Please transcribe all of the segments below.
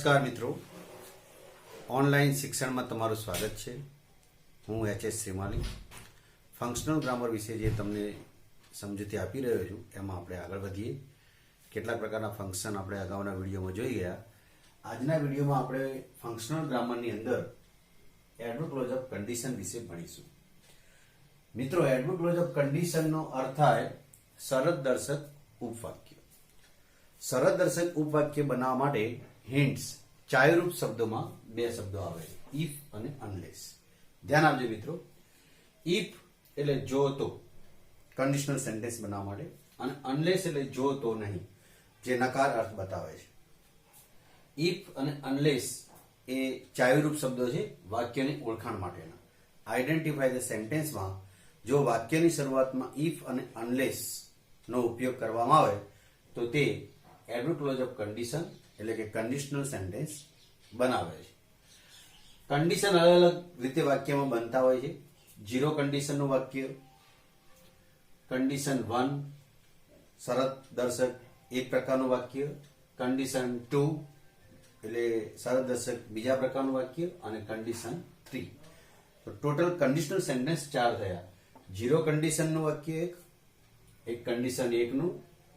નમસ્કાર મિત્રો, ઓનલાઈન શિક્ષણમાં તમારું સ્વાગત છે. હું એચ.એસ. શ્રીમાલી ફંક્શનલ ગ્રામર વિશે જે તમને સમજૂતી આપી રહ્યો છું એમાં આપણે આગળ વધીએ. કેટલાક પ્રકારના ફંક્શન આપણે અગાઉના વિડીયોમાં જોઈ ગયા. આજના વિડીયોમાં આપણે ફંક્શનલ ગ્રામરની અંદર એડવર્બ ક્લોઝ ઓફ કન્ડિશન વિશે ભણીશું. મિત્રો, એડવર્બ ક્લોઝ ઓફ કન્ડિશનનો અર્થ થાય શરતદર્શક ઉપવાક્ય. શરતદર્શક ઉપવાક્ય બનાવવા માટે હિન્ટ્સ ચાવીરૂપ શબ્દોમાં બે શબ્દો આવે છે, ઇફ અને અનલેસ. ધ્યાન આપજો મિત્રો. ઇફ એટલે જો તો, કન્ડિશનલ સેન્ટેન્સ બનાવવા માટે, અને અનલેસ એટલે જો તો નહીં, જે નકાર અર્થ બતાવે છે. ઇફ અને અનલેસ એ ચાવીરૂપ શબ્દો છે વાક્યની ઓળખાણ માટેના. આઈડેન્ટિફાય ધ સેન્ટેન્સમાં જો વાક્યની શરૂઆતમાં ઇફ અને અનલેસ નો ઉપયોગ કરવામાં આવે તો તે એડવર્બ ક્લોઝ ઓફ કન્ડિશન એટલે કે કન્ડિશનલ સેન્ટેન્સ બનાવે છે. કન્ડિશન અલગ અલગ રીતે વાક્યમાં બનતા હોય છે. ઝીરો કન્ડિશનનું વાક્ય, કન્ડિશન 1 શરત દર્શક એક પ્રકારનું વાક્ય, કન્ડિશન 2 એટલે શરત દર્શક બીજા પ્રકારનું વાક્ય, અને કન્ડિશન 3. તો ટોટલ કન્ડિશનલ સેન્ટેન્સ 4 થયા. ઝીરો કન્ડિશનનું વાક્ય એક કન્ડિશન 1 નું,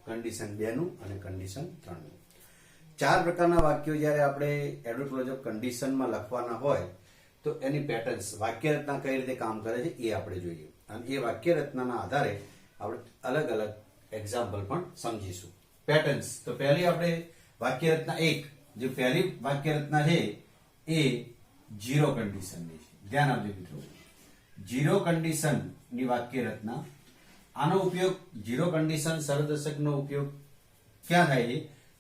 કન્ડિશન 2 નું અને કન્ડિશન 3 નું. 4 પ્રકારના વાક્યો જ્યારે આપણે એડવર્બ ક્લોઝ ઓફ કન્ડિશનમાં લખવાના હોય તો એની પેટર્ન્સ, વાક્ય રચના કઈ રીતે કામ કરે છે એ આપણે જોઈએ, અને એ વાક્ય રચનાના આધારે આપણે અલગ અલગ એક્ઝામ્પલ પણ સમજીશું. પેટર્ન્સ, તો પહેલી આપણે વાક્ય રચના 1, જે પહેલી વાક્ય રચના છે એ ઝીરો કન્ડિશનની છે. ધ્યાન આપજો મિત્રો. ઝીરો કન્ડિશનની વાક્ય રચના, આનો ઉપયોગ ઝીરો કન્ડિશન શરતદર્શકનો ઉપયોગ ક્યાં થાય છે?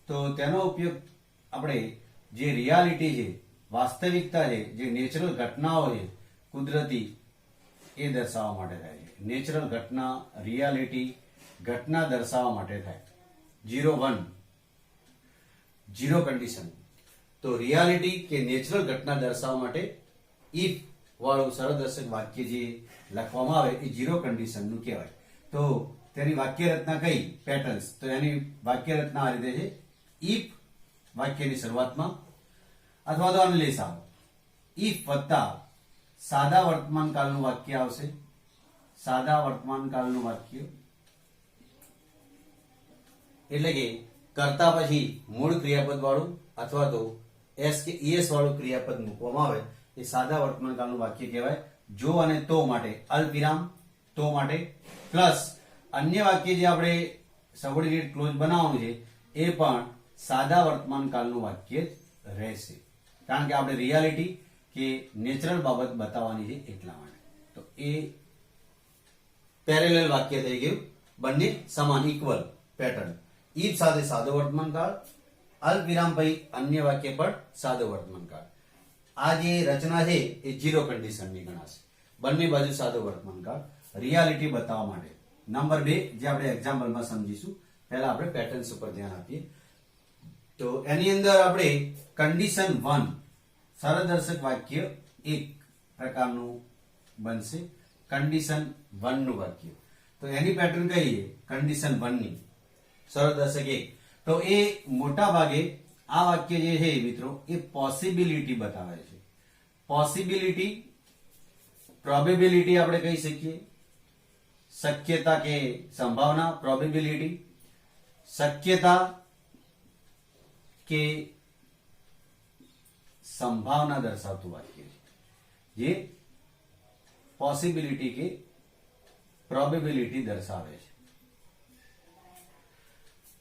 તો તેનો ઉપયોગ આપણે જે રિયાલિટી છે, વાસ્તવિકતા છે, જે નેચરલ ઘટનાઓ છે કુદરતી, એ દર્શાવવા માટે થાય છે. નેચરલ ઘટના, રિયાલિટી ઘટના દર્શાવવા માટે થાય. 0-1 ઝીરો કન્ડિશન. તો રિયાલિટી કે નેચરલ ઘટના દર્શાવવા માટે ઇફ વાળું શરતદર્શક વાક્ય જે લખવામાં આવે એ ઝીરો કન્ડિશનનું કહેવાય. તો તેની વાક્ય રચના કઈ? પેટર્ન્સ. તો એની વાક્ય રચના આ રીતે છે. ઇફ વાક્યની શરૂઆતમાં અથવા તો અનલેસ આવે. ઇફ વત્તા સાદા વર્તમાન કાળનું વાક્ય આવશે. સાદા વર્તમાન કાળનું વાક્ય એટલે કે કર્તા પછી મૂળ ક્રિયાપદ વાળું અથવા તો એસ કે ઈએસ વાળું ક્રિયાપદ મૂકવામાં આવે એ સાદા વર્તમાન કાળનું વાક્ય કહેવાય. જો અને તો માટે અલ્પવિરામ, તો માટે પ્લસ અન્ય વાક્ય જે આપણે સબઓર્ડિનેટ ક્લોઝ બનાવવાનું છે એ પણ સાદા વર્તમાન કાળનું વાક્ય જ રહેશે, કારણ કે આપણે રિયાલિટી કે નેચરલ બાબત બતાવવાની છે એટલા માટે. તો એ પેરેલલ વાક્ય થઈ ગયું, બંને સમાન ઇક્વલ પેટર્ન. ઇફ સાથે સાદો વર્તમાન કાળ, અલ્પવિરામ પછી અન્ય વાક્ય પર સાદો વર્તમાન કાળ. આ જે રચના છે એ ઝીરો કન્ડિશનની ગણાશે. બંને બાજુ સાદો વર્તમાન કાળ રિયાલિટી બતાવવા માટે. નંબર 2 જે આપણે એક્ઝામ્પલમાં સમજીશું, પહેલા આપણે પેટર્ન્સ ઉપર ધ્યાન આપીએ. તો એની અંદર આપણે કન્ડિશન 1 શરતદર્શક વાક્ય એક પ્રકારનું બનશે. કન્ડિશન 1 નું વાક્ય, તો એની પેટર્ન કઈ છે? કન્ડિશન 1 ની શરતદર્શક 1. તો એ મોટા ભાગે આ વાક્ય જે છે મિત્રો એ પોસિબિલિટી બતાવે છે. પોસિબિલિટી, પ્રોબેબિલિટી આપણે કહી શકીએ. શક્યતા કે સંભાવના, પ્રોબેબિલિટી. શક્યતા કે સંભાવના દર્શાવતું વાક્ય છે, જે પોસિબિલિટી કે પ્રોબેબિલિટી દર્શાવે છે.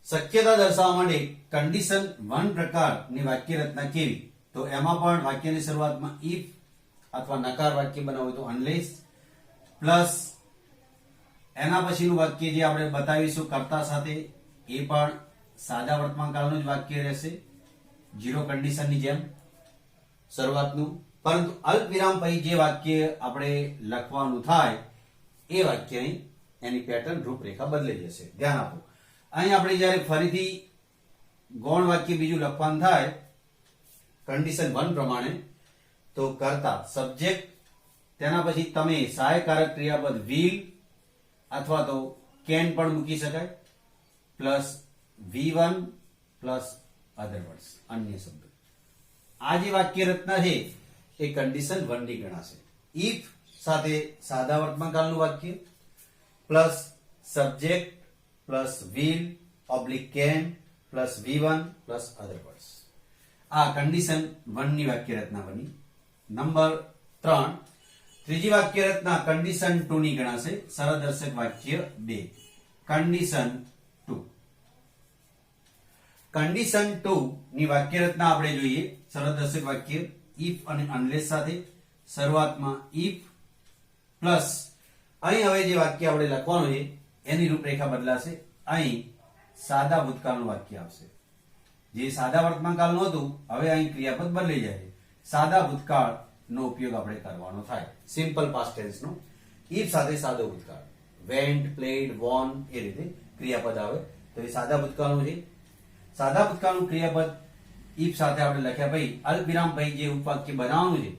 શક્યતા દર્શાવવા માટે કન્ડિશન 1 પ્રકારની વાક્ય રચના કેવી? તો એમાં પણ વાક્યની શરૂઆતમાં ઇફ અથવા નકાર વાક્ય બનાવવું તો અનલેસ, પ્લસ એના પછીનું વાક્ય જે આપણે બતાવીશું કર્તા સાથે એ પણ સાદા વર્તમાન કાળનું જ વાક્ય રહેશે, ઝીરો કન્ડિશનની જેમ શરૂઆતનું. પરંતુ અલ્પવિરામ પછી જે વાક્ય આપણે લખવાનું થાય એ વાક્યની એની પેટર્ન, રૂપરેખા બદલાઈ જશે. ધ્યાન આપો. અહીં આપણે જયારે ફરીથી ગૌણ વાક્ય બીજું લખવાનું થાય કન્ડિશન 1 પ્રમાણે, તો કર્તા સબ્જેક્ટ, તેના પછી તમે સહાયકારક ક્રિયાપદ will અથવા તો can પણ મૂકી શકાય, plus V1 plus other words, અન્ય શબ્દો. આ જે વાક્ય રચના છે એ કન્ડિશન 1 ની ગણાશે. ઇફ સાથે સાદા વર્તમાનકાળનું વાક્ય plus subject plus will oblique can plus V1 plus other words. આ કન્ડિશન 1 ની વાક્ય રચના બની. નંબર 3, ત્રીજી વાક્ય રચના કન્ડિશન 2 ની ગણાશે. સરળદર્શક વાક્ય 2 કન્ડિશન 2. કન્ડિશન 2 ની વાક્ય રચના આપણે જોઈએ. સરળદર્શક વાક્ય if અને unless સાથે. શરૂઆતમાં if પ્લસ અહીં હવે જે વાક્ય આપણે લખવાનું છે એની રૂપરેખા બદલાશે. અહીં સાદા ભૂતકાળનું વાક્ય આવશે. જે સાદા વર્તમાનકાળનું હતું હવે અહીં ક્રિયાપદ બદલાઈ જાય. સાદા ભૂતકાળનો ઉપયોગ આપણે કરવાનો થાય. Simple past ટેન્સનો. if સાથે સાદો ભૂતકાળ went, played, won એ રીતે ક્રિયાપદ આવે. તો એ સાદા ભૂતકાળનું છે. સાદા ભૂતકાળનું ક્રિયાપદ if સાથે આપણે લખ્યા પછી અલ્પવિરામ પછી જે ઉપવાક્ય બનાવવાનું છે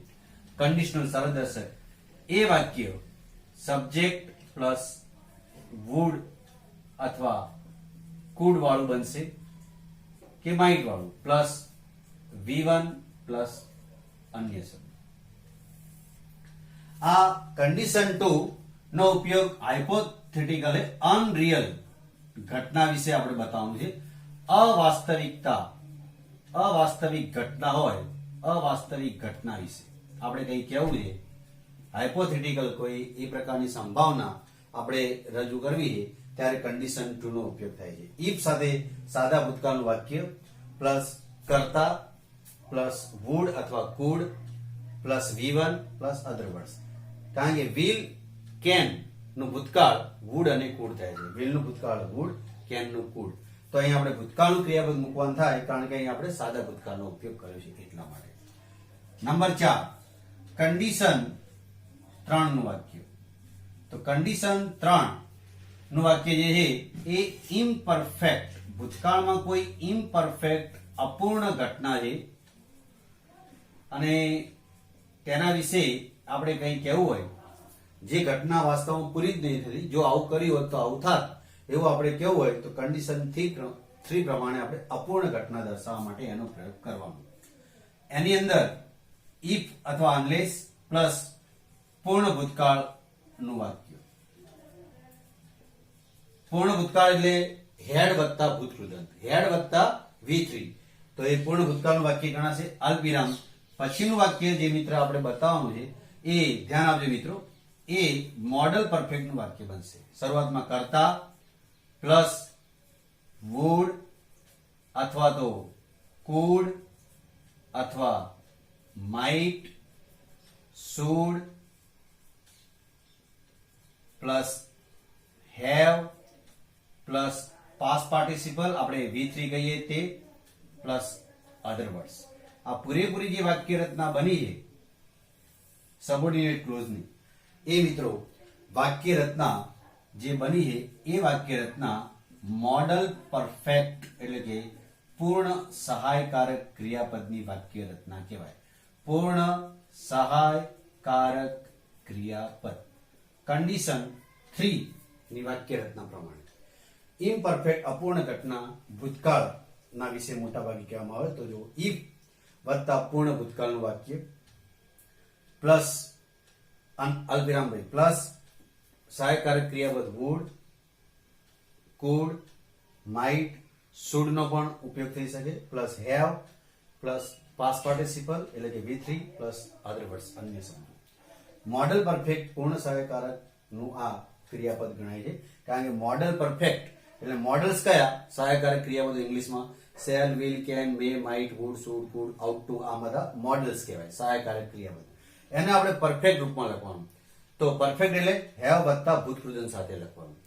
કન્ડિશનલ સરળદર્શક એ વાક્ય સબ્જેક્ટ પ્લસ વુડ અથવા કુડ વાળું બનશે કે માઇટ વાળું પ્લસ V1 પ્લસ અન્ય શબ્દ. આ કન્ડિશન 2 નો ઉપયોગ હાઇપોથેટિકલ અનરિયલ ઘટના વિશે આપણે બતાવવાનું છે. અવાસ્તવિક ઘટના હોય અવાસ્તવિક ઘટના વિશે આપણે કઈ કહેવું છે. હાઇપોથેટિકલ કોઈ એ પ્રકારની સંભાવના આપણે રજૂ કરવી છે ત્યારે કન્ડિશન 2 નો ઉપયોગ થાય છે. if સાથે સાદા ભૂતકાળનું વાક્ય પ્લસ કર્તા પ્લસ would અથવા could plus V1 plus other words. કારણ કે will can નું ભૂતકાળ would અને could થાય છે. will નું ભૂતકાળ would, can નું could. તો અહીં આપણે ભૂતકાળનું ક્રિયાપદ મૂકવાનું થાય કારણ કે અહીં આપણે સાદા ભૂતકાળનો ઉપયોગ કર્યો છે એટલા માટે. નંબર 4 કન્ડિશન 3 નું વાક્ય. તો કન્ડિશન 3 નું વાક્ય જે છે એ ઇમ્પરફેક્ટ ભૂતકાળમાં કોઈ ઇમ્પરફેક્ટ અપૂર્ણ ઘટના છે અને તેના વિશે આપણે કંઈ કહેવું હોય જે ઘટના વાસ્તવમાં પૂરી જ નહીં થતી, જો આવું કર્યું હોત તો આવું થાત એવું આપણે કહેવું હોય તો કન્ડિશન 3 પ્રમાણે આપણે અપૂર્ણ ઘટના દર્શાવવા માટે એનો પ્રયોગ કરવાનો. એની અંદર if અથવા unless પ્લસ પૂર્ણ ભૂતકાળનું વાક્ય. પૂર્ણ ભૂતકાળ એટલે હેડ વત્તા ભૂતકૃદંત, હેડ વત્તા V3. તો એ પૂર્ણ ભૂતકાળનું વાક્ય ગણાશે. અલ્પવિરામ પછીનું વાક્ય જે મિત્ર આપણે બતાવવાનું છે એ ધ્યાન આપજો મિત્રો, એ મોડલ પરફેક્ટનું વાક્ય બનશે. શરૂઆતમાં કર્તા પ્લસ would અથવા તો could અથવા might, should plus have plus past participle આપણે V3 કહીએ તે પ્લસ other words. આ પૂરેપૂરી જે વાક્ય રચના બની છે સબોર્ડિનેટ ક્લોઝની એ મિત્રો વાક્ય રચના જે બની છે એ વાક્ય રચના મોડલ પરફેક્ટ એટલે કે પૂર્ણ સહાયકારક ક્રિયાપદની વાક્ય રચના કહેવાય. પૂર્ણ સહાયકારક ક્રિયાપદ. કન્ડિશન 3 ની વાક્ય રચના પ્રમાણે ઇમ્પરફેક્ટ અપૂર્ણ ઘટના ભૂતકાળના વિશે મોટા ભાગે કહેવામાં આવે તો જો if વત્તા પૂર્ણ ભૂતકાળનું વાક્ય પ્લસ અલ્પવિરામ પ્લસ સહાયકારક ક્રિયાપદ would, could, might, should નો પણ ઉપયોગ થઈ શકે plus have plus past participle એટલે કે V3 પ્લસ other words અન્ય શબ્દો. મોડલ પરફેક્ટ પૂર્ણ સહાયકારક નું આ ક્રિયાપદ ગણાય છે કારણ કે મોડલ પરફેક્ટ એટલે મોડલ્સ કયા સહાયકારક ક્રિયાપદો ઇંગ્લિશમાં shall, will, can, may, might, would, should, could, ought to આ બધા મોડલ્સ કહેવાય સહાયકારક ક્રિયાપદ. એને આપણે પરફેક્ટ રૂપમાં લખવાનું. તો પરફેક્ટ એટલે હેવ વત્તા ભૂતકૃદંત સાથે લખવાનું.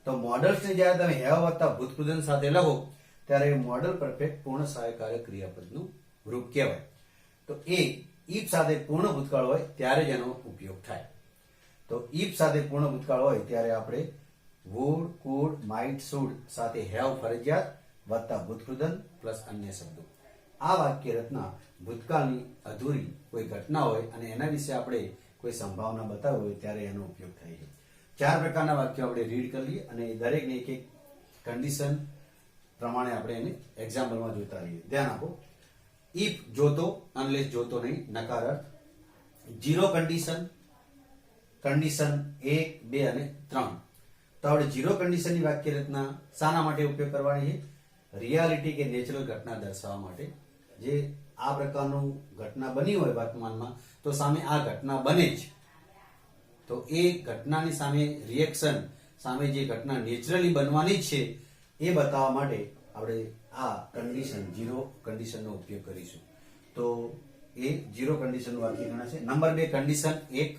તો મોડલ્સ ને જ્યારે તમે હેવ વત્તા ભૂતકૃદંત સાથે લખો ત્યારે મોડલ પરફેક્ટ પૂર્ણ સહાયકારક ક્રિયાપદનું રૂપ કહેવાય. તો એ if સાથે પૂર્ણ ભૂતકાળ હોય ત્યારે જ એનો ઉપયોગ થાય. તો if સાથે પૂર્ણ ભૂતકાળ હોય ત્યારે આપણે would, could, might, should સાથે have ફરજિયાત વત્તા ભૂતકૃદંત પ્લસ અન્ય શબ્દો. આ વાક્ય રચના ભૂતકાળની અધૂરી કોઈ ઘટના હોય અને એના વિશે આપણે કોઈ સંભાવના બતાવી હોય ત્યારે એનો ઉપયોગ થાય છે. 4 પ્રકારના વાક્યો આપણે રીડ કરી લઈએ અને દરેકને એક એક કન્ડિશન પ્રમાણે આપણે એને એક્ઝામ્પલમાં જોતા રહીએ. ધ્યાન આપો. ઇફ જોતો, અનલેસ જોતો નહીં, નકાર અર્થ. જીરો કન્ડિશન, કન્ડિશન 1, 2 અને 3. તો આપણે જીરો કન્ડિશનની વાક્ય રચના શાના માટે ઉપયોગ કરવાની છે? રિયાલિટી કે નેચરલ ઘટના દર્શાવવા માટે. જે આ પ્રકારનું ઘટના બની હોય વર્તમાનમાં, તો સામે આ ઘટના બને જ, તો એ ઘટનાની સામે રિએક્શન, સામે જે ઘટના નેચરલી બનવાની છે એ બતાવવા માટે આપણે આ કન્ડિશન, જીરો કન્ડિશનનો ઉપયોગ કરીશું. તો એ જીરો કન્ડિશનનું વાક્ય ગણાશે. નંબર 2, કન્ડિશન 1,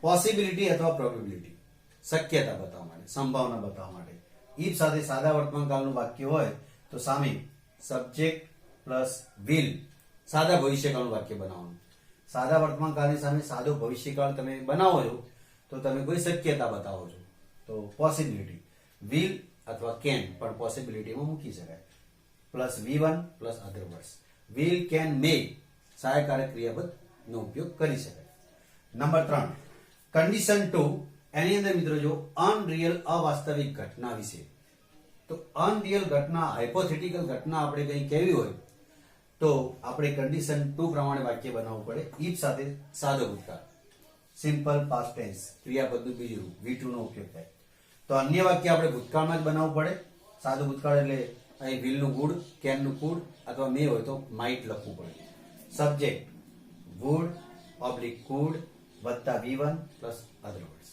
પોસિબિલિટી અથવા પ્રોબેબિલિટી, શક્યતા બતાવવા માટે, સંભાવના બતાવવા માટે. ઇફ સાથે સાદા વર્તમાન કાળનું વાક્ય હોય તો સામે સબ્જેક્ટ પ્લસ વિલ, સાદા ભવિષ્યકાળનું વાક્ય બનાવવાનું. સાદા વર્તમાન કાળની સામે સાદો ભવિષ્યકાળ તમે બનાવો છો તો તમે કોઈ શક્યતા બતાવો છો, તો પોસિબિલિટી. વિલ અથવા કેન પણ પોસિબિલિટીમાં મૂકી શકાય. Plus V1 plus other words. Will, can, may સહાયકારક ક્રિયાપદ નો ઉપયોગ કરી શકાય. નંબર 3, કન્ડિશન 2, એની અંદર મિત્રો જો અનરિયલ, અવાસ્તવિક ઘટના વિશે. તો અનરિયલ ઘટના, હાઇપોથેટિકલ ઘટના આપણે કંઈ કહેવી હોય તો આપણે કન્ડિશન 2 પ્રમાણે વાક્ય બનાવવું પડે. ઇફ સાથે સાદો ભૂતકાળ, સિમ્પલ પાસ્ટ ટેન્સ, ક્રિયાપદનું બીજું રૂપ V2 નો ઉપયોગ થાય. તો અન્ય વાક્ય આપણે ભૂતકાળમાં જ બનાવવું પડે. સાદું ભૂતકાળ એટલે અહીં વિલ નું ગુડ, કેન નું કુડ અથવા મે હોય તો માઇટ લખવું પડે. સબ્જેક્ટ વુડ ઓબ્લિક કુડ વત્તા V1 plus other words.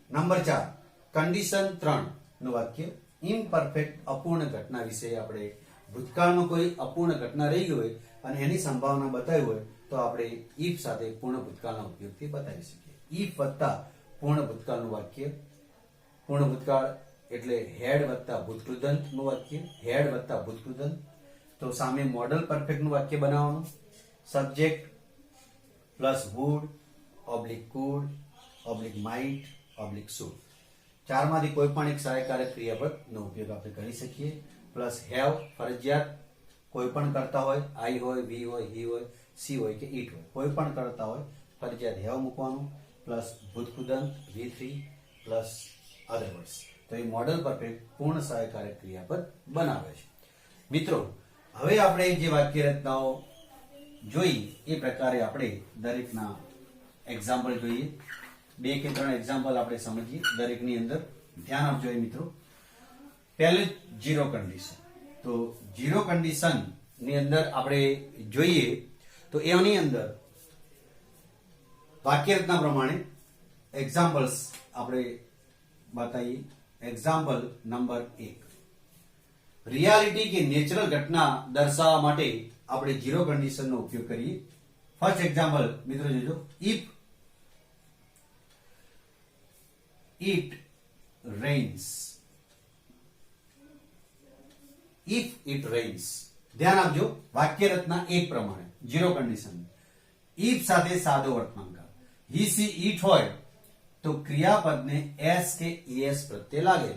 Number 4, condition 3 નું વાક્ય ઇમ્પરફેક્ટ, અપૂર્ણ ઘટના વિશે. આપણે ભૂતકાળમાં કોઈ અપૂર્ણ ઘટના રહી ગઈ હોય અને એની સંભાવના બતાવી હોય તો આપણે ઇફ સાથે પૂર્ણ ભૂતકાળના ઉપયોગથી બતાવી શકીએ. ઇફ વત્તા પૂર્ણ ભૂતકાળનું વાક્ય. પૂર્ણ ભૂતકાળ એટલે હેડ વત્તા ભૂતકૃદંત નું વાક્ય, હેડ વત્તા ભૂતકૃદંત. તો સામે મોડલ પરફેક્ટ નું વાક્ય બનાવવાનું. Subject plus would oblique could oblique might oblique should. ચારમાંથી કોઈ પણ એક સહાયકારક ક્રિયાપદ નો ઉપયોગ આપણે કરી શકીએ. પ્લસ હેવ, ફરજિયાત કોઈ પણ કરતા હોય, આઈ હોય, વી હોય, હી હોય, સી હોય કે ઈટ હોય, કોઈ પણ કરતા હોય ફરજિયાત હેવ મૂકવાનું. પ્લસ ભૂતકૃદંત V3 પ્લસ અધર વર્ડ્સ. તો એ મોડલ પરફેક્ટ પૂર્ણ સહાયકારક ક્રિયાપદ બનાવે છે. મિત્રો, હવે આપણે જે વાક્ય રચનાઓ જોઈ એ પ્રકારે આપણે દરેકના એક્ઝામ્પલ જોઈએ. 2 કે 3 એક્ઝામ્પલ આપણે સમજીએ દરેકની અંદર. ધ્યાન આપજો મિત્રો. પહેલું જીરો કન્ડિશન. તો જીરો કન્ડિશન ની અંદર આપણે જોઈએ તો એની અંદર વાક્ય રચના પ્રમાણે એક્ઝામ્પલ્સ આપણે બતાવીએ. એક્ઝામ્પલ નંબર 1, રિયાલિટી કે નેચરલ ઘટના દર્શાવવા માટે આપણે જીરો કન્ડિશન નો ઉપયોગ કરીએ. ફર્સ્ટ એક્ઝામ્પલ મિત્રો જોજો. If it rains. If it rains. ધ્યાન આપજો, વાક્ય રચના 1 પ્રમાણે જીરો કન્ડિશન. ઇફ સાથે સાદો વર્તમાન કાળ. હી, સી, ઈટ હોય તો ક્રિયાપદને એસ કે ઈએસ પ્રત્યે લાગે.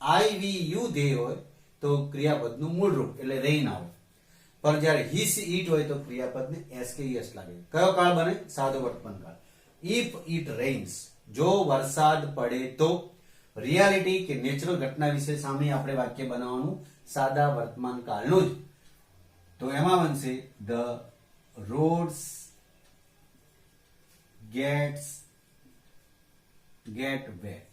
આઈ, વી, યુ, ધે હોય તો ક્રિયાપદનું મૂળ રૂપ એટલે રેઇન આવે. પણ જ્યારે હી, સી, ઈટ હોય તો ક્રિયાપદને એસ કે ઈએસ લાગે. કયો કાળ બને? સાદો વર્તમાન કાળ. ઇફ ઇટ રેઇન્સ, જો વરસાદ પડે તો. રિયાલિટી કે નેચરલ ઘટના વિશે સામે આપણે વાક્ય બનાવવાનું સાદા વર્તમાન કાળનું જ. તો એમાં બનશે ધ રોડ્સ ગેટ વેટ.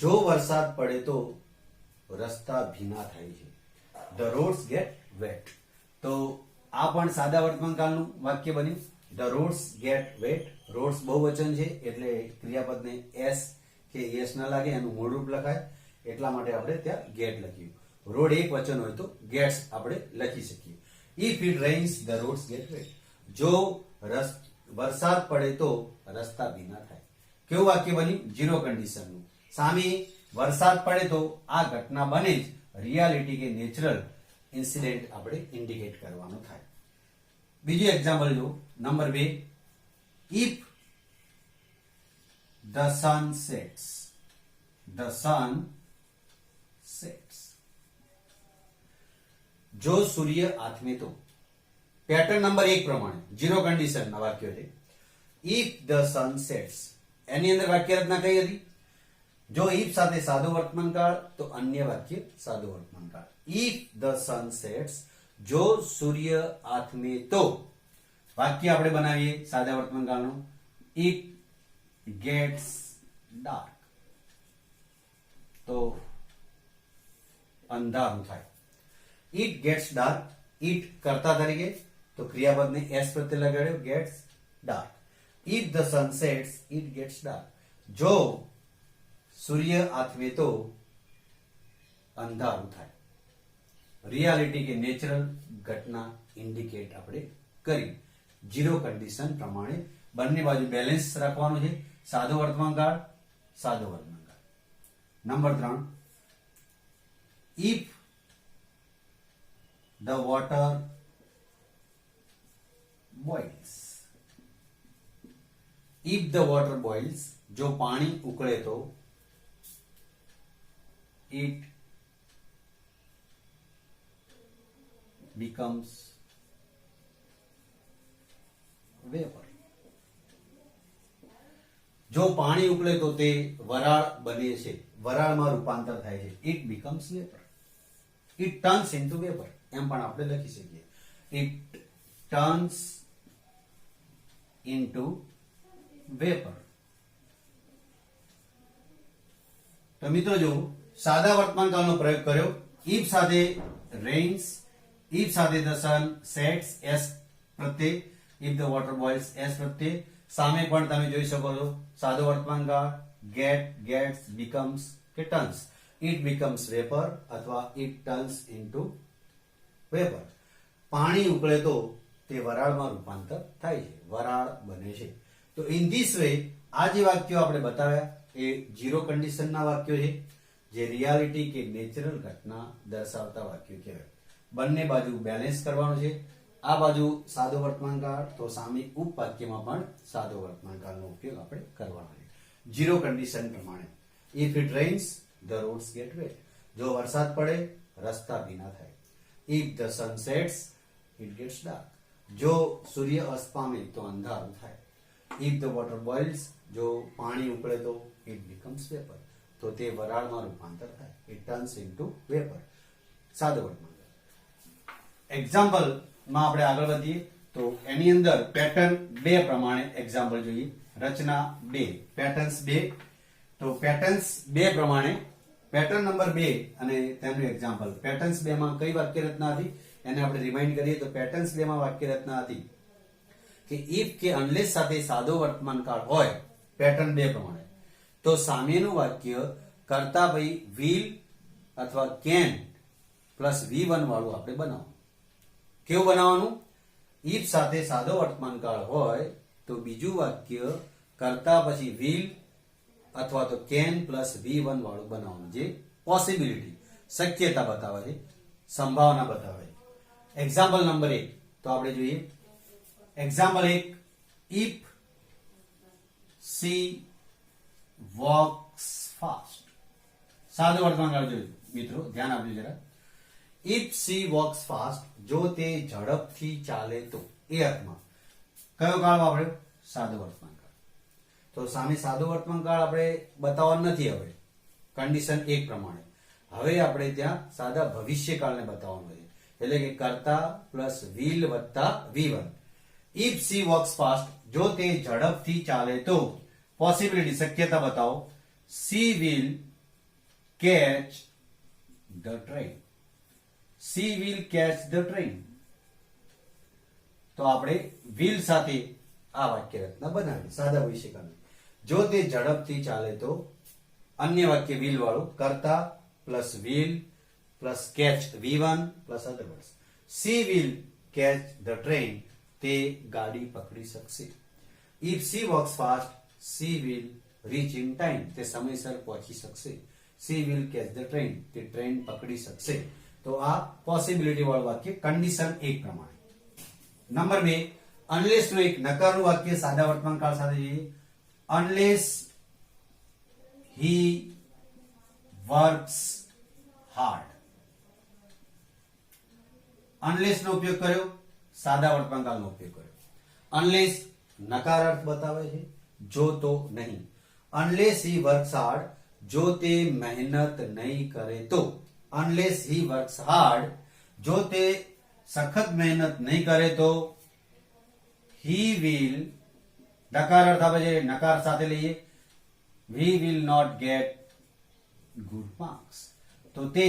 જો વરસાદ પડે તો રસ્તા ભીના થાય છે. The roads get wet. તો આ પણ સાદા વર્તમાન કાળનું વાક્ય બન્યું. The roads get wet. Roads બહુવચન છે એટલે ક્રિયાપદને એસ કે એસ ના લાગે, એનું મૂળ રૂપ લખાય. એટલા માટે આપણે ત્યાં ગેટ લખ્યું. રોડ એક વચન હોય તો ગેટ્સ આપણે લખી શકીએ. If it rains the roads get wet. જો વરસાદ પડે તો રસ્તા ભીના થાય. કેવું વાક્ય બન્યું? જીરો કન્ડિશનનું. સામે વરસાદ પડે તો આ ઘટના બને જ. રિયાલિટી કે નેચરલ ઇન્સિડેન્ટ આપણે ઇન્ડિકેટ કરવાનું થાય. બીજું એક્ઝામ્પલ જો number 2, if the sun sets. The sun sets. જો સૂર્ય આથમે તો. પેટર્ન નંબર 1 પ્રમાણે જીરો કન્ડિશન ના વાક્યો છે. ઇફ ધ સન સેટ્સ, એની અંદર વાક્ય રચના કઈ હતી? જો ઇફ સાથે સાદો વર્તમાન કાળ તો અન્ય વાક્ય સાદો વર્તમાન કાળ. इफ द सन सेट्स, जो सूर्य आથમે તો વાક્ય આપણે બનાવીએ સાદા વર્તમાનકાળનું, ઇટ ગેટ્સ ડાર્ક, તો અંધારું થાય. ઇટ ગેટ્સ ડાર્ક, ઇટ કર્તા તરીકે, તો ક્રિયાપદને એસ પ્રત્યે લગાડ્યો, gets dark. If the sun sets it gets dark, જો સૂર્ય આથમે તો અંધારું થાય. રિયાલિટી કે નેચરલ ઘટના ઇન્ડિકેટ આપણે કરી. જીરો કન્ડિશન પ્રમાણે બંને બાજુ બેલેન્સ રાખવાનું છે. સાદો વર્તમાનકાળ, સાદો વર્તમાનકાળ. Number 3, if the water boils. If the water boils, જો પાણી ઉકળે તો it becomes vapor. જો પાણી ઉકળે તો તે વરાળ બને છે, વરાળમાં રૂપાંતર થાય છે. it becomes vapor. it turns into vapor, એમ પણ આપણે લખી શકીએ. it turns into vapor. તો મિત્રો જો સાદા વર્તમાનકાળનો પ્રયોગ કર્યો. ઇફ સાથે રેઇન્સ, ઇફ સાથે ધ સન સેટ્સ એસ પ્રત્યે, ઇફ ધ વોટર બોઇલ્સ એસ પ્રત્યે. સામે પણ તમે જોઈ શકો છો સાદો વર્તમાનકાળ, ગેટ, ગેટ્સ, બીકમ્સ કે ટર્ન્સ. ઇટ બીકમ્સ વેપર અથવા ઇટ ટર્ન્સ ઇન્ટુ વેપર. પાણી ઉકળે તો તે વરાળમાં રૂપાંતર થાય છે, વરાળ બને છે. તો ઇન ધીસ વે આ જે વાક્યો આપણે બતાવ્યા એ ઝીરો કન્ડિશનના વાક્યો છે, જે રિયાલિટી કે નેચરલ ઘટના દર્શાવતા વાક્યો કહેવાય. બંને બાજુ બેલેન્સ કરવાનું છે. આ બાજુ સાદો વર્તમાનકાળ, તો સામે ઉપવાક્યમાં પણ સાદો વર્તમાનકાળનો ઉપયોગ આપણે કરવાનો છે ઝીરો કન્ડિશન પ્રમાણે. If it rains the roads get wet, જો વરસાદ પડે રસ્તા ભીના થાય. If the sun sets it gets dark, જો સૂર્ય અસ્ત પામે તો અંધારું થાય. ઇફ ધ વોટર બોઇલ્સ, જો પાણી ઉકળે તો ઇટ બીકમ્સ વેપર, તો તે વરાળમાં રૂપાંતર થાય. It turns into vapour. સાદો વર્તમાનકાળ. એક્ઝામ્પલમાં આપણે આગળ વધીએ તો એની અંદર પેટર્ન 2 પ્રમાણે એક્ઝામ્પલ જોઈએ. રચના 2, પેટર્ન્સ 2. તો પેટર્ન્સ 2 પ્રમાણે પેટર્ન નંબર 2 અને તેનું એક્ઝામ્પલ. પેટર્ન્સ 2 માં કઈ વાક્ય રચના હતી એને આપણે રિમાઇન્ડ કરીએ તો પેટર્ન્સ 2 માં વાક્ય રચના હતી કે ઇફ કે અનલેસ સાથે સાદો વર્તમાનકાળ હોય પેટર્ન 2 પ્રમાણે, તો સામેનું વાક્ય કરતા ભાઈ will અથવા can પ્લસ V1 વાળું આપણે બનાવવાનું. કેવું બનાવવાનું? if સાથે સાદો વર્તમાનકાળ હોય તો બીજું વાક્ય કરતા પછી will અથવા તો can પ્લસ V1 વાળું બનાવવાનું, જે પોસિબિલિટી શક્યતા બતાવે છે, સંભાવના બતાવે છે. એક્ઝામ્પલ નંબર 1 તો આપણે જોઈએ. Example 1, if she walks fast. સાદો વર્તમાનકાળ જોયું મિત્રો, ધ્યાન આપજો જરા. if she walks fast, જો તે ઝડપથી ચાલે તો, એ અર્થમાં કયો કાળ વાપર્યો? સાદો વર્તમાનકાળ. તો સામે સાદો વર્તમાનકાળ આપણે બતાવવાનો નથી હવે કન્ડિશન 1 પ્રમાણે. હવે આપણે ત્યાં સાદા ભવિષ્યકાળને બતાવવાનું છે, એટલે કે કર્તા પ્લસ will વત્તા V1. if she walks fast, જો તે ઝડપથી ચાલે તો, પોસિબિલિટી શક્યતા બતાવો. she will catch the train. she will catch the train. તો આપણે will સાથે આ વાક્ય રચના બનાવી સાદા ભવિષ્યકાળની. જો તે ઝડપથી ચાલે તો, અન્ય વાક્ય will વાળું, કર્તા plus will plus catch V1 plus other words. she will catch the train, તે ગાડી પકડી શકશે. if she walks fast, she will reach in time, તે સમયસર પહોંચી શકશે. she will catch the train, તે ટ્રેન પકડી શકશે. તો આ પોસિબિલિટી વાળું વાક્ય કન્ડિશન 1 પ્રમાણે. નંબર 2, અનલેસ નું એક નકારનું વાક્ય સાદા વર્તમાનકાળ સાથે જોઈએ. Unless he works hard. Unless નો ઉપયોગ કર્યો, સાદા વર્તમાનકાળનો ઉપયોગ કર્યો. અનલેસ નકાર અર્થ બતાવે છે, જો તો નહીં. અનલેસ he works hard, જો તે મહેનત નહીં કરે તો. અનલેસ હી વર્ક્સ હાર્ડ, જો તે સખત મહેનત નહીં કરે તો હી વિલ, નકાર અર્થ આવે છે, નકાર સાથે લઈએ, we will not get good marks, તો તે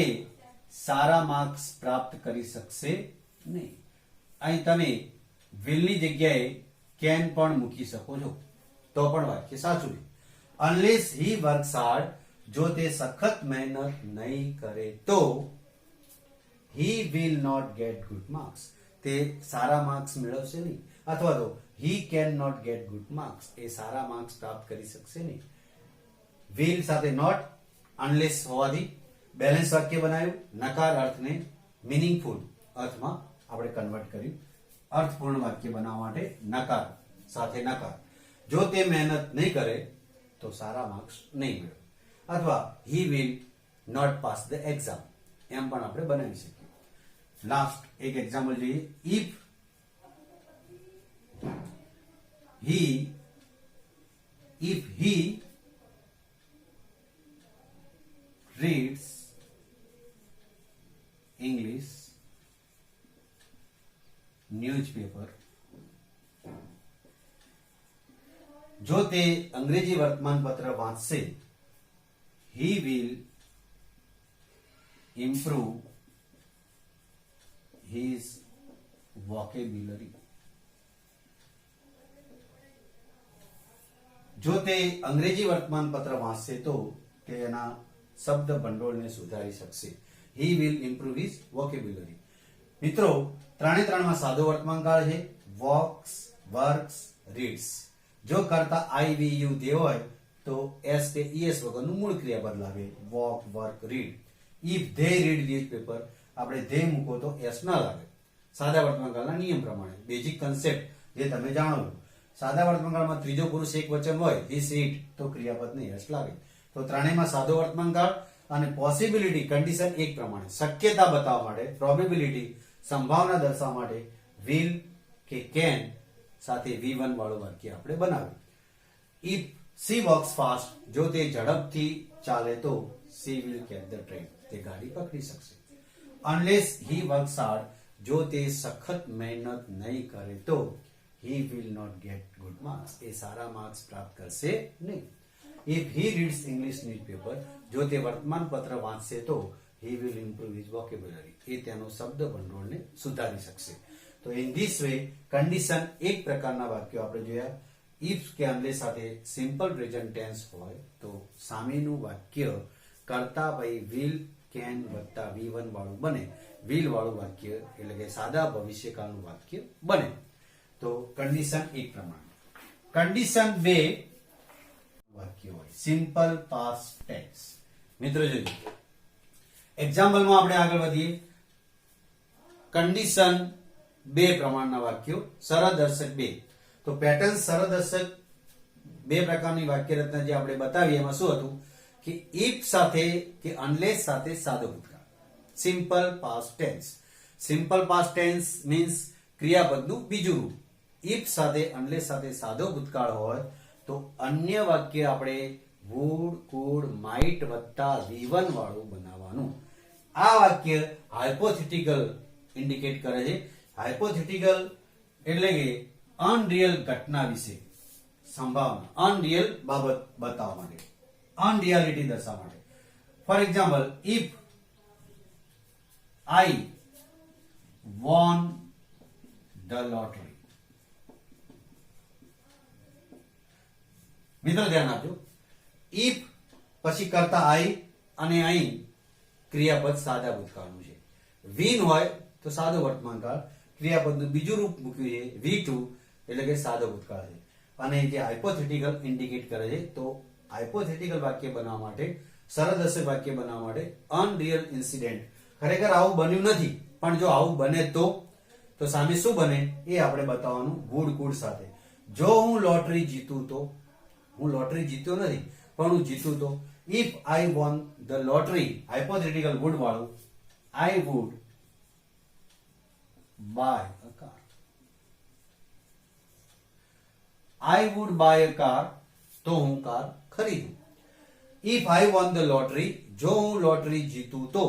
સારા માર્ક્સ પ્રાપ્ત કરી શકશે નહીં. અહીં તમે વિલની જગ્યાએ કેન પણ મૂકી શકો છો તો પણ વાક્ય સાચું છે. અનલેસ હી વર્ક્સ હાર્ડ, જો તે સખત મહેનત નહીં કરે તો he will not get good marks, તે સારા માર્ક્સ મેળવશે નહીં, અથવા તો he can not get good marks, એ સારા માર્ક્સ પ્રાપ્ત કરી શકશે નહીં. વિલ સાથે નોટ, અનલેસ હોવાથી બેલેન્સ વાક્ય બનાવ્યું. નકાર અર્થને મીનિંગફુલ અર્થમાં આપણે કન્વર્ટ કર્યું. અર્થપૂર્ણ વાક્ય બનાવવા માટે નકાર સાથે નકાર. જો તે મહેનત નહીં કરે તો સારા માર્ક્સ નહીં મેળવે, અથવા he will not pass the exam, એમ પણ આપણે બનાવી શકીએ. લાસ્ટ એક એક્ઝામ્પલ જોઈએ. If he reads English newspaper, જો તે અંગ્રેજી વર્તમાનપત્ર વાંચશે, he will improve his vocabulary, જો તે અંગ્રેજી વર્તમાનપત્ર વાંચશે તો તેના શબ્દ ભંડોળને સુધારી શકશે. he will improve his vocabulary. મિત્રો, ત્રણે ત્રણમાં સાદો વર્તમાનકાળ છે. walks, works, reads. જો કરતા I, we, you they હોય તો s કે es વગરનું મૂળ ક્રિયાપદ લાગે. walk, work, read. if they read newspaper, આપણે they મૂકો તો s ના લાગે. સાદા વર્તમાનકાળના નિયમ પ્રમાણે બેઝિક કન્સેપ્ટ જે તમે જાણો છો. સાદા વર્તમાનકાળમાં ત્રીજો પુરુષ એક વચન હોય, this, it, તો ક્રિયાપદને s લાગે. તો ત્રણેયમાં સાદો વર્તમાનકાળ અને પોસિબિલિટી કન્ડિશન એક પ્રમાણે, શક્યતા બતાવવા માટે, પ્રોબેબિલિટી સંભાવના દર્શાવવા માટે will કે can સાથે V1 વાળું વાક્ય આપણે બનાવ્યું. if she walks fast, જો તે ઝડપથી ચાલે તો she will catch the train, તે ગાડી પકડી શકશે. unless he works hard, જો તે સખત મહેનત નહીં કરે તો he will not get good marks, એ સારા માર્ક્સ પ્રાપ્ત કરશે નહીં. if he reads English newspaper, જો તે વર્તમાનપત્ર વાંચશે તો he will improve his vocabulary, એ તેનો શબ્દ ભંડોળને સુધારી શકશે. તો ઇન ધીસ વે કન્ડિશન એક પ્રકારના વાક્યો આપણે જોયા. if કે unless સાથે સિમ્પલ પ્રેઝન્ટ ટેન્સ હોય તો સામેનું વાક્ય કરતા ભાઈ will, can વત્તા V1 વાળું બને. will વાળું વાક્ય એટલે કે સાદા ભવિષ્યકાળનું વાક્ય બને. તો કન્ડિશન એક પ્રમાણે. કન્ડિશન બે વાક્ય હોય સિમ્પલ પાસ્ટ ટેન્સ. મિત્રો જોજો એક્ઝામ્પલમાં આપણે આગળ વધીએ. કન્ડિશન બે પ્રમાણના વાક્યો, સરળદર્શક બે. તો પેટર્ન સરળદર્શક બે પ્રકારની વાક્ય રચના જે આપણે બતાવી એમાં શું હતું કે if સાથે કે unless સાથે સાદો ભૂતકાળ, simple past tense. Simple past tense means ક્રિયાપદનું બીજું રૂપ. if સાથે unless સાથે સાદો ભૂતકાળ હોય તો અન્ય વાક્ય આપણે would, could, might વત્તા V1 વાળું બનાવવાનું. આ વાક્ય હાઇપોથેટિકલ ઇન્ડિકેટ કરે છે. હાઇપોથેટિકલ એટલે કે અનરિયલ ઘટના વિશે સંભાવના, અનરિયલ બાબત બતાવવા માટે, અનરિયાલિટી દર્શાવવા માટે. For example, if I won the lottery. મિત્રો ધ્યાન આપજો. ઇફ પછી કરતા I અને અહીં ક્રિયાપદ સાદા ભૂતકાળનું છે. વિન હોય તો સાદો વર્તમાનકાળ, ક્રિયાપદનું બીજું રૂપ મૂક્યું છે V2 એટલે કે સાદો ભૂતકાળ છે. અને જે હાઇપોથેટિકલ ઇન્ડિકેટ કરે છે. તો હાઇપોથેટિકલ વાક્ય બનાવવા માટે, સરળદર્શક વાક્ય બનાવવા માટે અનરિયલ ઇન્સિડન્ટ, ખરેખર આવું બન્યું નથી પણ જો આવું બને તો સામે શું બને એ આપણે બતાવવાનું would, could સાથે. જો હું લોટરી જીતું તો, હું લોટરી જીત્યો નથી પણ હું જીતું તો. if I won the lottery, hypothetical would વાળું, I would buy a car. I would buy a car, તો હું car ખરીદું. if I won the lottery, જો હું લોટરી જીતું તો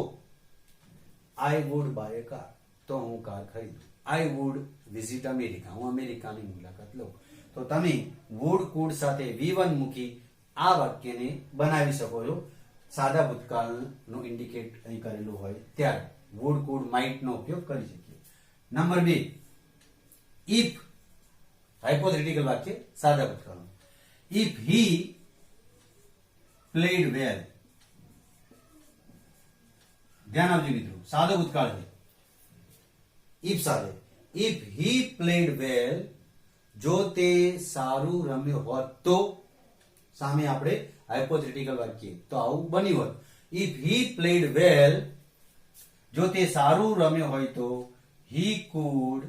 I would buy a car, તો હું કાર ખરીદું. આઈ વુડ વિઝિટ અમેરિકા, હું અમેરિકાની મુલાકાત લઉં. તો તમે વુડ કુડ સાથે V1 મૂકી આ વાક્યને બનાવી શકો છો. સાદા ભૂતકાળનું ઇન્ડિકેટ અહીં કરેલું હોય ત્યારે વુડ કુડ માઇટ નો ઉપયોગ કરી શકીએ. નંબર 2, ઇફ હાઇપોથેટિકલ વાક્ય સાદા ભૂતકાળનું. ઇફ હી પ્લેડ વેલ, ધ્યાન આપજો મિત્રો, સાદો ભૂતકાળ છે. ઇફ સાથે ઇફ હી પ્લેડ વેલ, જો તે સારું રમ્યો હોત તો, સામે આપણે હાઇપોથેટિકલ વાક્ય તો આવું બન્યું હોત. ઇફ હી પ્લેડ વેલ, જો તે સારું રમ્યો હોય તો he could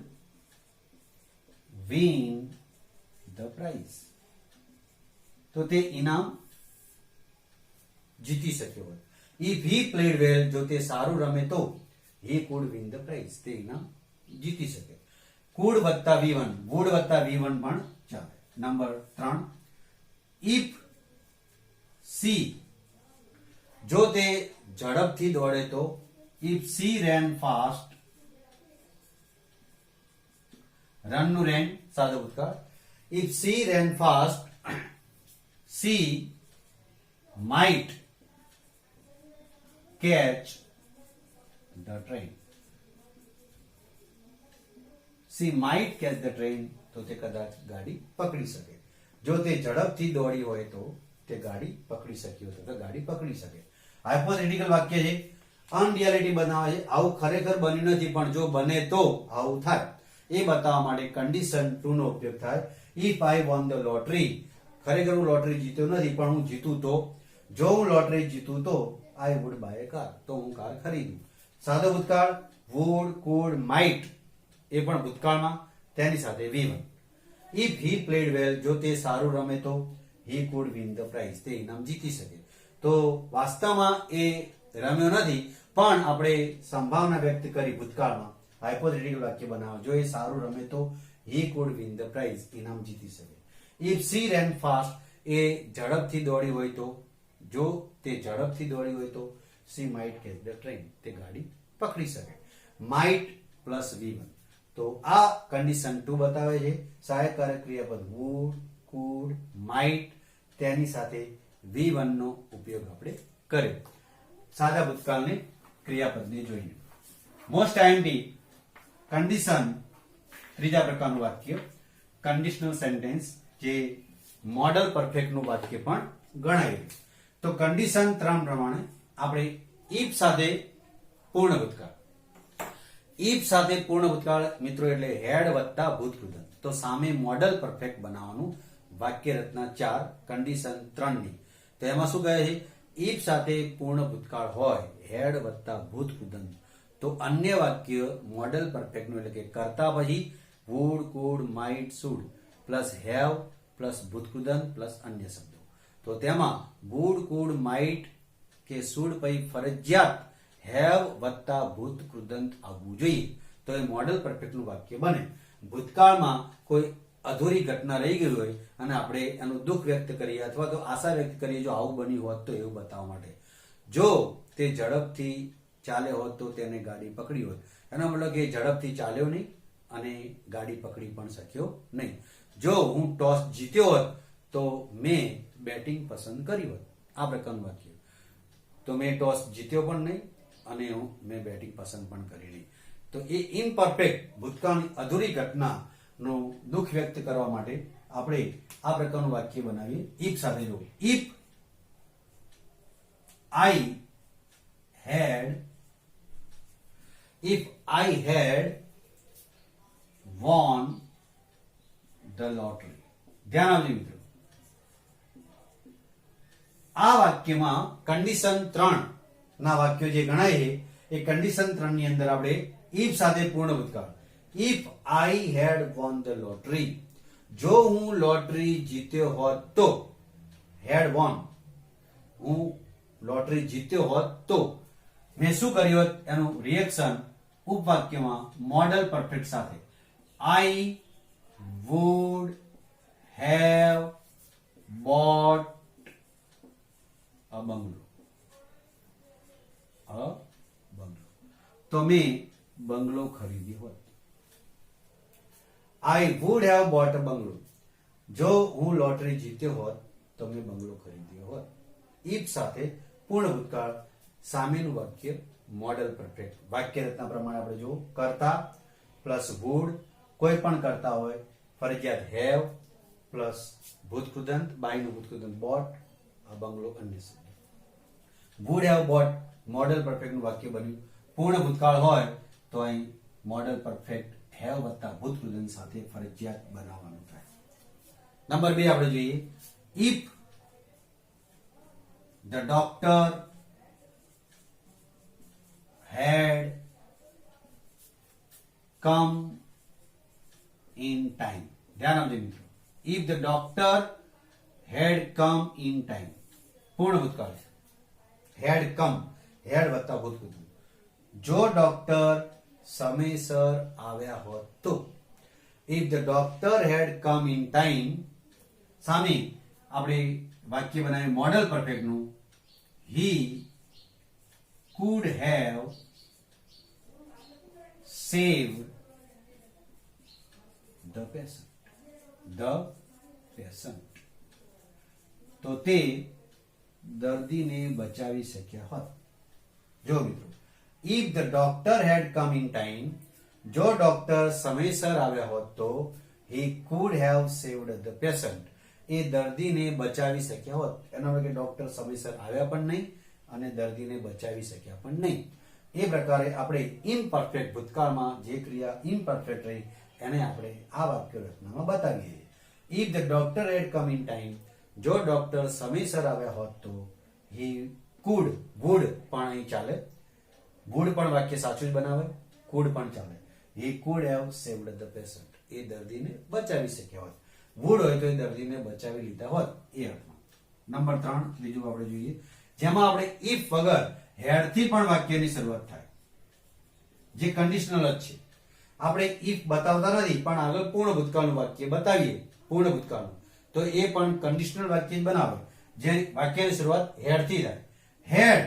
win the prize, તો તે ઇનામ જીતી શક્યો હોત. ઇફ હી પ્લેડ વેલ, જો તે સારું રમે તો he could win the prize, તે ઇનામ જીતી શકે. કુડ વત્તા V1, વુડ વત્તા V1 પણ ચાલે. નંબર 3, ઇફ સી, જો તે ઝડપથી દોડે તો if she ran fast, run નું રેન સાદો ભૂતકાળ. If she ran fast, C might catch the train. C might catch the train, તો તે કદાચ ગાડી પકડી શકે. જો તે ઝડપથી દોડી હોય તો તે ગાડી પકડી શકી હોય તો ગાડી પકડી શકે. હાઇપોથેટિકલ વાક્ય છે, અનરિયાલિટી બનાવે છે. આવું ખરેખર બન્યું નથી, પણ જો બને તો આવું થાય એ બતાવવા માટે કન્ડિશન 2 નો ઉપયોગ થાય. If I von the lottery, ખરેખર હું લોટરી જીત્યો નથી, પણ હું જીતું તો, જો હું લોટરી જીતું તો I would buy a car, તો હું કાર ખરીદું. સાદો ભૂતકાળ વુડ કુડ માઇટ એ પણ ભૂતકાળમાં, તેની સાથે V1. ઇફ હી પ્લેડ વેલ, જો તે સારું રમે તો he could win the prize, તે ઇનામ જીતી શકે. તો વાસ્તવમાં એ રમ્યો નથી, પણ આપણે સંભાવના વ્યક્ત કરી ભૂતકાળમાં હાઇપોથેટિકલ વાક્ય બનાવો. જો એ સારું રમે તો he could win the prize, ઇનામ જીતી શકે. ઇફ સી રેન ફાસ્ટ, એ ઝડપથી દોડી હોય તો, જો તે ઝડપથી દોડી હોય તો C might catch the train, તે ગાડી પકડી શકે. માઇટ પ્લસ V1, તો આ કન્ડિશન 2 બતાવે છે. સહાયકારક ક્રિયાપદ વુડ કુડ માઇટ, તેની સાથે V1 નો ઉપયોગ આપણે કર્યો સાદા ભૂતકાળને ક્રિયાપદને જોઈને. મોસ્ટ આઈએમપી કન્ડિશન, ત્રીજા પ્રકારનું વાક્ય કન્ડિશનલ સેન્ટેન્સ, જે મોડલ પરફેક્ટ નું વાક્ય પણ ગણાય. તો કન્ડિશન 3 પ્રમાણે આપણે ઇફ સાથે પૂર્ણ ભૂતકાળ. ઇફ સાથે પૂર્ણ ભૂતકાળ મિત્રો એટલે હેડ વત્તા ભૂતકૃદંત. તો સામે મોડલ પરફેક્ટ બનાવવાનું. વાક્ય રચના 4 કન્ડિશન 3 ની. તો એમાં શું કહે છે? ઇફ સાથે પૂર્ણ ભૂતકાળ હોય હેડ વત્તા ભૂતકૃદંત, તો અન્ય વાક્ય મોડલ પરફેક્ટ નું એટલે કે કરતા પછી would could might should plus have plus ભૂતકૃદંત પ્લસ અન્ય શબ્દો. તો તેમાં વુડ કુડ માઇટ કે શુડ પછી ફરજિયાત હેવ વત્તા ભૂતકૃદંત આવવું જોઈએ, તો એ મોડલ પરફેક્ટ નું વાક્ય બને. ભૂતકાળમાં કોઈ અધૂરી ઘટના રહી ગઈ હોય અને આપણે એનું દુઃખ વ્યક્ત કરીએ અથવા તો આશા વ્યક્ત કરીએ જો આવું બન્યું હોત તો, એવું બતાવવા માટે. જો તે ઝડપથી ચાલે હોત તો તેને ગાડી પકડી હોત, એનો મતલબ કે ઝડપથી ચાલ્યો નહીં અને ગાડી પકડી પણ શક્યો નહીં. જો હું ટોસ જીત્યો હોત તો મેં બેટિંગ પસંદ કરી હોત, આ પ્રકારનું વાક્ય. તો મેં ટોસ જીત્યો પણ નહીં અને મેં બેટિંગ પસંદ પણ કરી નહીં. તો એ ઇમ્પરફેક્ટ ભૂતકાળની અધૂરી ઘટનાનું દુઃખ વ્યક્ત કરવા માટે આપણે આ પ્રકારનું વાક્ય બનાવીએ. ઇફ સાથે જો if I had won the lottery. ધ્યાન આપજો મિત્રો, આ વાક્યમાં કન્ડિશન 3 ના વાક્યો જે ગણાય છે એ કન્ડિશન 3 ની અંદર આપણે ઇફ સાથે પૂર્ણ ભૂતકાળ. If I had won the lottery, જો હું લોટરી જીત્યો હોત તો, હેડ વોન હું લોટરી જીત્યો હોત તો મેં શું કર્યું હોત, એનું રિએક્શન ઉપવાક્યમાં મોડલ પરફેક્ટ સાથે I would have bought a bungalow. તો મેં બંગલો ખરીદ્યો હોત. I would have bought a bungalow. જો હું લોટરી જીત્યો હોત તો મેં બંગલો ખરીદ્યો હોત. ઇફ સાથે પૂર્ણ ભૂતકાળ, સામેનું વાક્ય મોડલ પરફેક્ટ. વાક્ય રચના પ્રમાણે આપણે જો કરતા પ્લસ વુડ, કોઈ પણ કરતા હોય ફરજિયાત હેવ પ્લસ ભૂતકૃદંત, બાયનું ભૂતકૃદંત બોટ, આ બંગલો અન્ય શબ્દ. Wood have boat model perfect નું વાક્ય બન્યું. પૂર્ણ ભૂતકાળ હોય તો અહીં મોડલ પરફેક્ટ હેવ વત્તા ભૂતકૃદંત સાથે ફરજિયાત બનાવવાનું થાય. નંબર 2 આપણે જોઈએ. If the doctor had come in time. ધ્યાન આપજો મિત્રો. If the doctor had come in time. પૂર્ણ ભૂતકાળ. had come, had વત્તા ભૂતકૃદંત. જો ડોક્ટર સમયસર આવ્યા હોત તો. If the doctor had come in time, સામે આપણે વાક્ય બનાવ્યું મોડલ પરફેક્ટ નું. He could have saved the patient. The patient. તો તે દર્દીને બચાવી શક્યા હોત. જો મિત્રો, if the doctor had come in time, જો ડોક્ટર સમયસર આવ્યા હોત તો he could have saved the patient. એ દર્દીને બચાવી શક્યા હોત. એનો મતલબ કે ડોક્ટર સમયસર આવ્યા પણ નહીં અને દર્દીને બચાવી શક્યા પણ નહીં. એ પ્રકારે આપણે ઇમ્પરફેક્ટ ભૂતકાળમાં જે ક્રિયા ઇમ્પરફેક્ટ રહી એને આપણે આ વાક્ય રચનામાં બતાવીએ. If the doctor had come in time, જો ડોક્ટર સમયસર આવ્યા હોત તો હી કુડ, વુડ પણ અહીં ચાલે, વુડ પણ વાક્ય સાચું જ બનાવે, કુડ પણ ચાલે. He could have saved the patient. એ દર્દીને બચાવી શક્યા હોત. વુડ હોય તો એ દર્દીને બચાવી લીધા હોત એ અર્થમાં. નંબર 3 ત્રીજું આપણે જોઈએ, જેમાં આપણે ઇફ વગર હેડ થી પણ વાક્યની શરૂઆત થાય, જે કન્ડિશનલ જ છે. આપણે ઇફ બતાવતા નથી પણ આગળ પૂર્ણ ભૂતકાળનું વાક્ય બતાવીએ, પૂર્ણ ભૂતકાળનું, તો એ પણ કન્ડિશનલ વાક્ય જ બનાવે, જે વાક્યની શરૂઆત હેડ થી થાય. હેડ,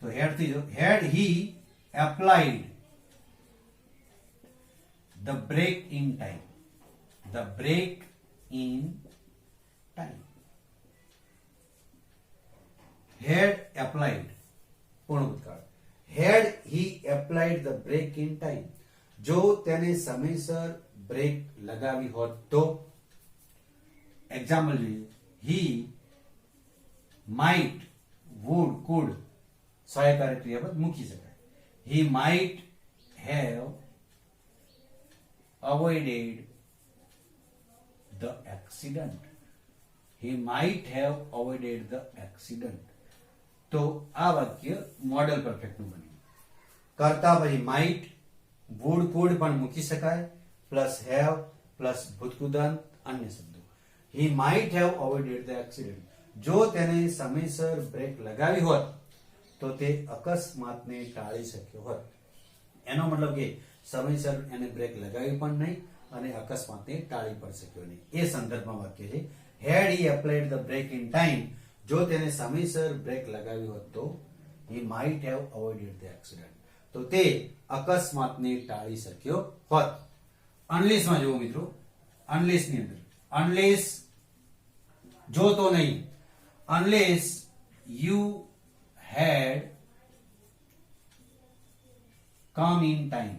તો હેડ થી જો had he applied the brake in time. The brake in time. had applied પૂર્ણ ભૂતકાળ. had he applied the brake in time, જો તેને સમયસર બ્રેક લગાવી હોત તો. એક્ઝામ્પલ જોઈએ. he might, would, could સહાયકારી ક્રિયાપદ મૂકી શકાય. he might have avoided the accident. he might have avoided the accident. તો આ વાક્ય મોડલ પરફેક્ટ નું બન્યું. કરતા પછી માઇટ, વુડ, કુડ પણ મૂકી શકાય, પ્લસ હેવ પ્લસ ભૂતકૃદંત અન્ય શબ્દો. He might have avoided the accident. જો તેને સમયસર બ્રેક લગાવી હોત તો તે અકસ્માતને ટાળી શક્યો હોત. એનો મતલબ કે સમયસર એને બ્રેક લગાવી પણ નહીં અને અકસ્માતને ટાળી પણ શક્યો નહીં. એ સંદર્ભમાં વાક્ય છે. had he applied the brake in time, જો તેને સમયસર બ્રેક લગાવી હોત તો he might have avoided the accident. તો તે અકસ્માતને ટાળી શક્યો હોત. અનલેસ માં જુઓ મિત્રો, અનલેસ ની અંદર અનલેસ જો તો નહીં, unless you had come in time.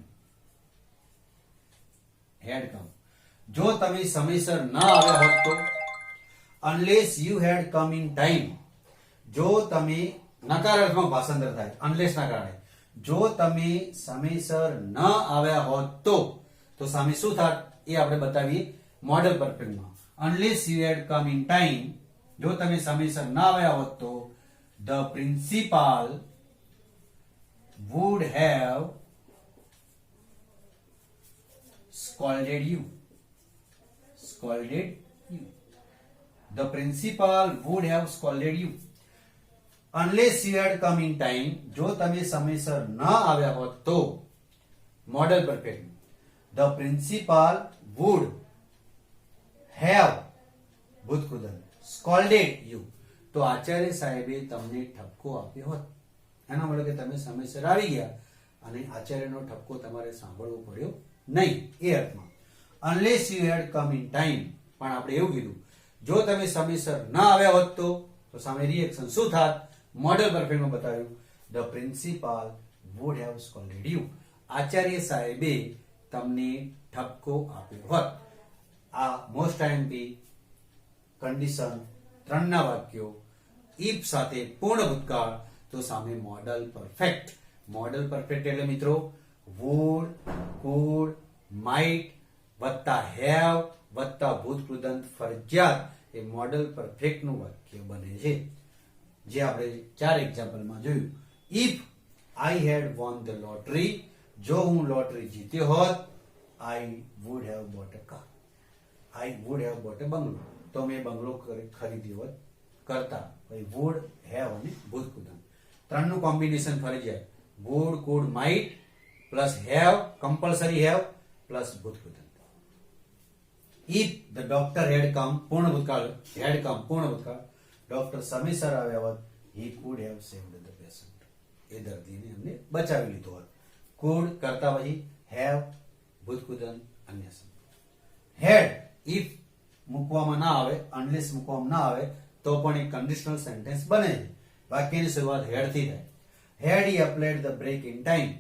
had come, જો તમે સમયસર ન આવ્યા હોત તો. unless you had come in time, જો તમે નકારાત્મક ભાષાંતર થાય unless ના કારણે, જો તમે સમયસર ન આવ્યા હોત તો સામે શું થાત એ આપણે બતાવીએ model પરફેક્ટમાં. unless you had come in time, જો તમે સમયસર ન આવ્યા હોત તો the principal would have scolded you. Scolded you. The principal would have scolded you. Unless you had come in time, જો તમે સમયસર ન આવ્યા હોત તો model perfect. The principal would have ભૂતકૃદંત scolded you. તો આચાર્ય સાહેબે તમને ઠપકો આપ્યો હોત. એનો મતલબ કે તમે સમયસર આવી ગયા અને આચાર્યનો ઠપકો તમારે સાંભળવો પડ્યો નહીં એ અર્થમાં. Unless you had come in time, પણ આપણે એવું કીધું જો તમે સમયસર ન આવ્યા હોત તો સામે રિએક્શન શું થાત? મોડલ પરફેક્ટમાં બતાવ્યું the principal would have સ્કોલ્ડેડ you, Acharya સાહેબે તમને ઠપકો આપ્યો હોત. આ મોસ્ટ ટાઈમ બી કન્ડિશન 3 ના વાક્યો ઇફ સાથે પૂર્ણ ભૂતકાળ તો સામે મોડલ પરફેક્ટ. મોડલ પરફેક્ટ એટલે મિત્રો વુડ, કુડ, માઇટ વત્તા હેવ વત્તા ભૂતકૃદંત ફરજિયાત એ મોડલ પરફેક્ટ નું વાક્ય બને છે, જે આપણે 4 એક્ઝામ્પલમાં જોયું. If I had won the lottery, જો હું લોટરી જીત્યો હોત, I would have bought a car. I would have bought a bungalow, તો મેં બંગલો ખરીદ્યો હોત. કરતા વુડ, હેવ અને ભૂતકૃદંત 3 નું કોમ્બિનેશન ફરજિયાત. Would, could, might plus have, compulsory have plus ભૂતકૃદંત. If the doctor had come પૂર્ણ ભૂતકાળ, ડોક્ટર સમયસર આવ્યા હોત, he could have saved the patient, એ દર્દીને એમને બચાવી લીધો હોત. could કરતા પછી have ભૂતકૃદંત અન્ય શબ્દ. had if મૂકવામાં ના આવે, unless મૂકવામાં ના આવે તો પણ એક કન્ડિશનલ સેન્ટેન્સ બને છે. વાક્યની શરૂઆત had થી થાય. had he applied the brake in time,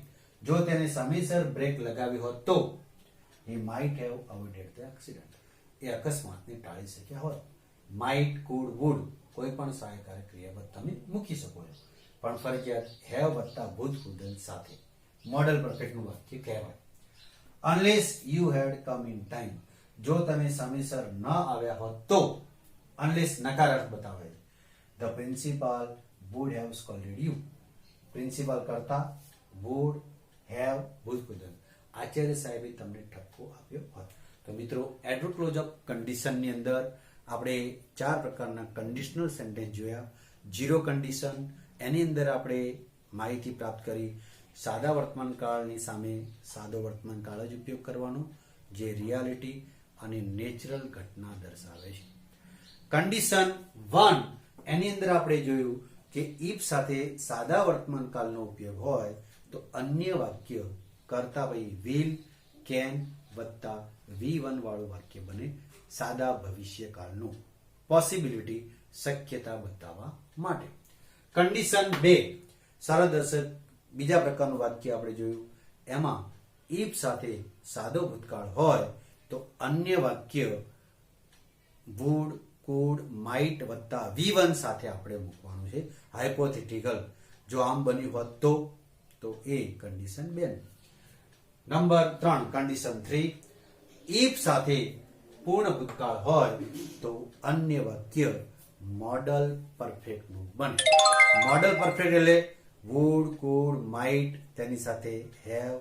જો તેને સમયસર બ્રેક લગાવી હોત તો he might have avoided the accident, એ અકસ્માતને ટાળી શક્યા હોત. માઇટ, કુડ, વુડ કોઈ પણ સહાયકારક ક્રિયાપદ તમે મૂકી શકો છો, પણ ફરજિયાત હેવ વત્તા ભૂતકૃદંત સાથે મોડલ પરફેક્ટ નું વાક્ય કહેવાય. Unless you had come in time, જો તમે સમયસર ન આવ્યા હોત તો, અનલેસ નકાર અર્થ બતાવે છે. The principal would have સ્કોલ્ડેડ you, principal કરતા વુડ, હેવ ભૂતકૃદંત, આચાર્ય સાહેબે તમને ઠપકો આપ્યો હોત. તો મિત્રો એડવર્બ ક્લોઝ ઓફ કન્ડિશનની અંદર આપણે 4 પ્રકારના કન્ડિશનલ સેન્ટેન્સ જોયા. ઝીરો કન્ડિશન, એની અંદર આપણે માહિતી પ્રાપ્ત કરી સાદા વર્તમાન કાળની સામે સાદો વર્તમાન કાળ જ ઉપયોગ કરવાનો, જે રિયાલિટી અને નેચરલ ઘટના દર્શાવે છે. કન્ડિશન 1 એની અંદર આપણે જોયું કે ઇફ સાથે સાદા વર્તમાન કાળનો ઉપયોગ હોય તો અન્ય વાક્ય કરતા ભાઈ વિલ, કેન વત્તા V1 વાળું વાક્ય બને સાદા ભવિષ્યકાળનું, પોસિબિલિટી શક્યતા બતાવવા માટે. કન્ડિશન 2 સરળ દર્શક બીજા પ્રકારનું વાક્ય આપણે જોયું. એમાં ઇફ સાથે સાદો ભૂતકાળ હોય તો અન્ય વાક્ય વુડ, કુડ, માઇટ વત્તા V1 સાથે આપણે મૂકવાનું છે. હાઇપોથેટિકલ, જો આમ બન્યું હોત તો એ કન્ડિશન 2. નંબર 3 કન્ડિશન 3 ઇફ સાથે પૂર્ણ ભૂતકાળ હોય તો અન્ય વાક્ય મોડલ પરફેક્ટ નું બને. મોડલ પરફેક્ટ એટલે વુડ, કુડ, માઇટ તેની સાથે હેવ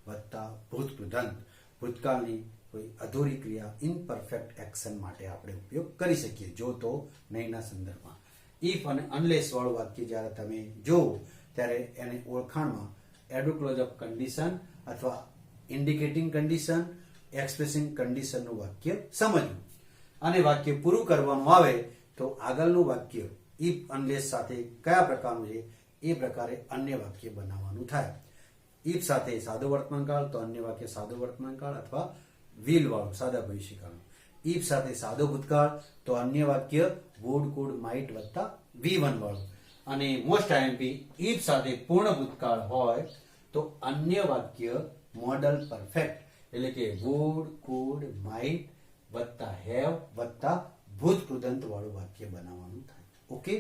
વત્તા ભૂતકૃદંત, ભૂતકાળની કોઈ અધૂરી ક્રિયા ઇનપરફેક્ટ એક્શન માટે આપણે ઉપયોગ કરી શકીએ, જો તો નહીંના સંદર્ભમાં. ઇફ અને અનલેસ વાળું વાક્ય જ્યારે તમે જોવો ત્યારે એને ઓળખાણમાં એડવર્બ ક્લોઝ ઓફ કન્ડિશન અથવા ઇન્ડિકેટિંગ કન્ડિશન, એક્સપ્રેસિંગ કન્ડિશનનું વાક્ય સમજવું. અને વાક્ય પૂરું કરવાનું આવે તો આગળનું વાક્ય ઇફ અનલેસ સાથે કયા પ્રકારનું છે એ પ્રકારે અન્ય વાક્ય બનાવવાનું થાય. ઇફ સાથે સાદો વર્તમાનકાળ તો અન્ય વાક્ય સાદો વર્તમાનકાળ અથવા વિલ વાળું સાદા ભવિષ્યકાળનું. ઇફ સાથે સાદો ભૂતકાળ તો અન્ય વાક્ય વુડ, કુડ, માઇટ વત્તા V1 વાળું. અને મોસ્ટ આઈએમપી ઇફ સાથે પૂર્ણ ભૂતકાળ હોય તો અન્ય વાક્ય મોડલ પરફેક્ટ એટલે કે વુડ, કુડ, માઇટ વત્તા હેવ વત્તા ભૂતકૃદંત વાળું વાક્ય બનાવવાનું થાય. ઓકે.